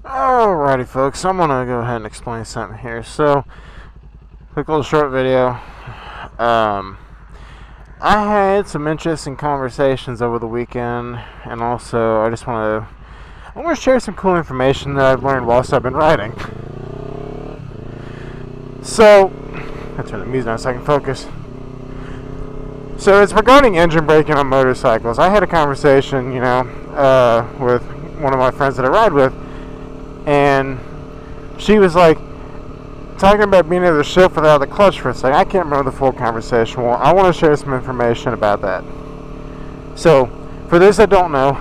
Alrighty, folks, I'm gonna go ahead and explain something here. So, quick little short video. I had some interesting conversations over the weekend, and also I want to share some cool information that I've learned whilst I've been riding. So, I'll turn the music down so I can focus. So it's regarding engine braking on motorcycles. I had a conversation, with one of my friends that I ride with, and she was like talking about being able to shift without the clutch for a second. I can't remember the full conversation. Well, I want to share some information about that. So, for those that don't know,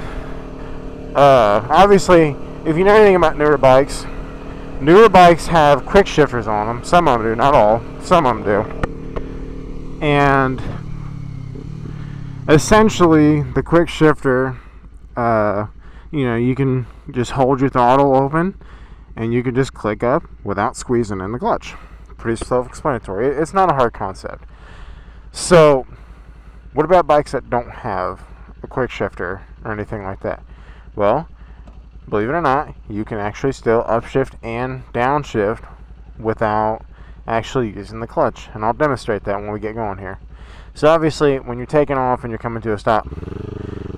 obviously, if you know anything about newer bikes have quick shifters on them. Some of them do, not all. Some of them do. And essentially, the quick shifter, you can just hold your throttle open and you can just click up without squeezing in the clutch. Pretty self-explanatory. It's not a hard concept. So, what about bikes that don't have a quick shifter or anything like that? Well, believe it or not, you can actually still upshift and downshift without actually using the clutch. And I'll demonstrate that when we get going here. So obviously, when you're taking off and you're coming to a stop,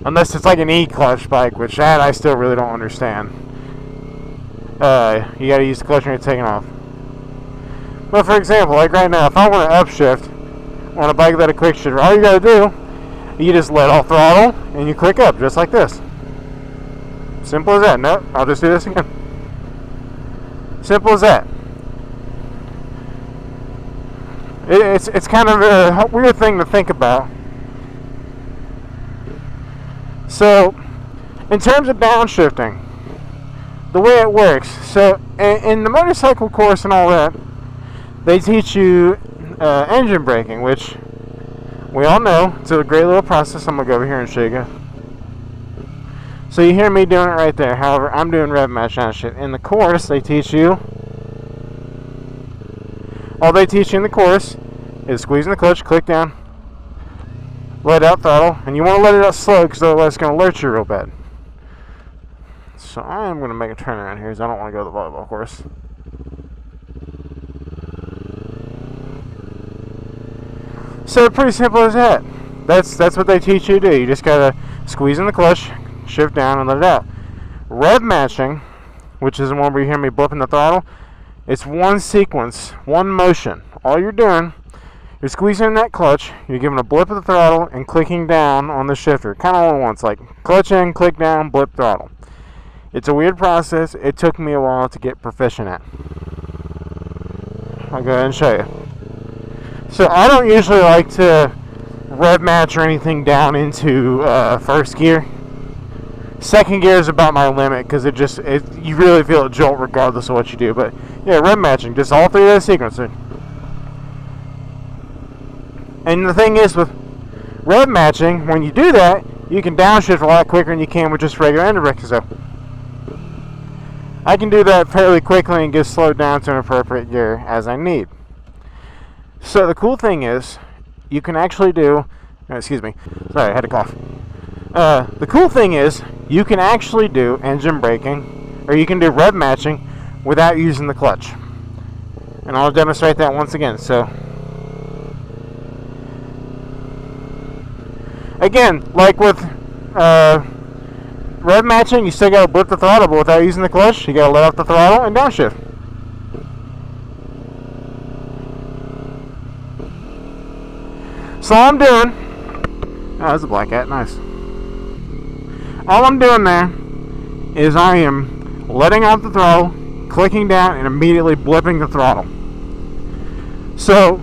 unless it's like an E-clutch bike, which that I still really don't understand, you gotta use the clutch when you're taking off. But for example, like right now, if I want to upshift on a bike that a quick shifter, all you gotta do, you just let off throttle and you click up, just like this. Simple as that. Nope, I'll just do this again. Simple as that. It's kind of a weird thing to think about. So, in terms of downshifting, the way it works, so in the motorcycle course and all that, they teach you engine braking, which we all know. It's a great little process. I'm going to go over here and show you. So you hear me doing it right there. However, I'm doing rev match downshift. In the course, they teach you, all they teach you in the course is squeezing the clutch, click down, let out throttle, and you want to let it out slow because otherwise it's going to alert you real bad. So I am going to make a turn around here because I don't want to go to the volleyball course. So pretty simple as that. That's what they teach you to do. You just got to squeeze in the clutch, shift down, and let it out. Rev matching, which is the one where you hear me blipping the throttle, it's one sequence, one motion. All you're doing, you're squeezing in that clutch, you're giving a blip of the throttle, and clicking down on the shifter. Kind of all at once, like clutch in, click down, blip throttle. It's a weird process. It took me a while to get proficient at. I'll go ahead and show you. So I don't usually like to rev match or anything down into first gear. Second gear is about my limit because you really feel a jolt regardless of what you do. But yeah, rev matching, just all three of those sequences. And the thing is with rev matching, when you do that, you can downshift a lot quicker than you can with just regular engine braking. So I can do that fairly quickly and get slowed down to an appropriate gear as I need. So the cool thing is, you can actually do, excuse me, sorry, I had to cough. The cool thing is, you can actually do engine braking, or you can do rev matching without using the clutch. And I'll demonstrate that once again. So, again, like with rev matching, you still got to blip the throttle, but without using the clutch, you got to let off the throttle and downshift. So all I'm doing, oh, that's a black cat, nice. All I'm doing there is I am letting out the throttle, clicking down, and immediately blipping the throttle. So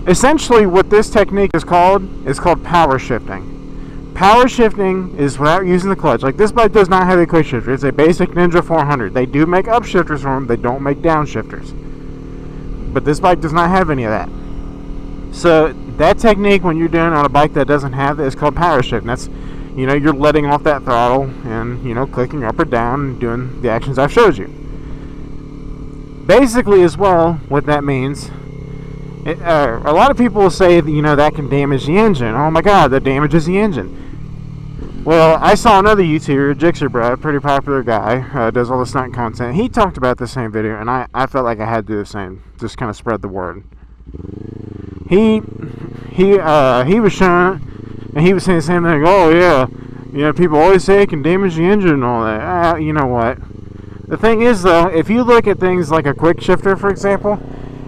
essentially what this technique is called power shifting. Power shifting is without using the clutch. Like, this bike does not have a quick shifter. It's a basic Ninja 400. They do make upshifters for them. They don't make downshifters. But this bike does not have any of that. So that technique, when you're doing on a bike that doesn't have it, is called power shifting. That's, you're letting off that throttle and, clicking up or down and doing the actions I've showed you. Basically, as well, what that means, a lot of people will say that, that can damage the engine. Oh my God, that damages the engine. Well, I saw another YouTuber, Jixerbro, pretty popular guy, does all the stunt content. He talked about the same video, and I felt like I had to do the same, just kind of spread the word. He was showing it, and he was saying the same thing. Oh yeah, people always say it can damage the engine and all that. You know what? The thing is, though, if you look at things like a quick shifter, for example,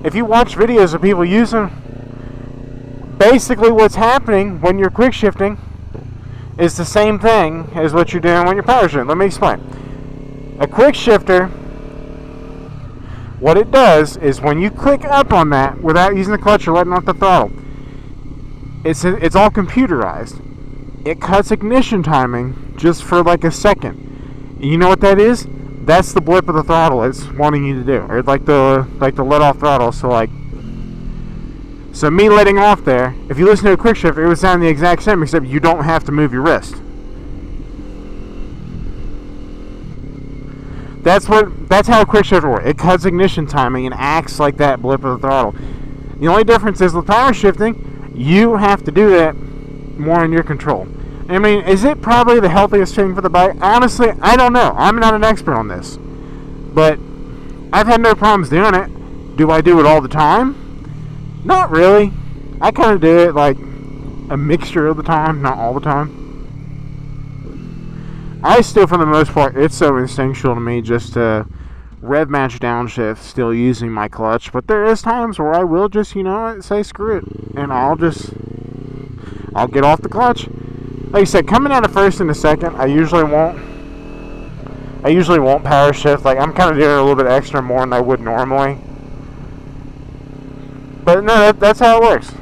if you watch videos of people using, basically what's happening when you're quick shifting is the same thing as what you're doing when you're power shifting. Let me explain. A quick shifter, what it does is when you click up on that without using the clutch or letting off the throttle, it's all computerized. It cuts ignition timing just for like a second. You know what that is? That's the blip of the throttle it's wanting you to do, or like the let off throttle. So me letting off there, if you listen to a quick shifter, it would sound the exact same, except you don't have to move your wrist. That's how a quick shifter works. It cuts ignition timing and acts like that blip of the throttle. The only difference is with power shifting, you have to do that more in your control. I mean, is it probably the healthiest thing for the bike? Honestly, I don't know. I'm not an expert on this. But I've had no problems doing it. Do I do it all the time? Not really. I kind of do it like a mixture of the time, not all the time. I still, for the most part, it's so instinctual to me just to rev match downshift, still using my clutch. But there is times where I will just, say screw it, and I'll get off the clutch. Like I said, coming out of first and a second, I usually won't power shift. Like, I'm kind of doing a little bit extra more than I would normally. But no, that's how it works.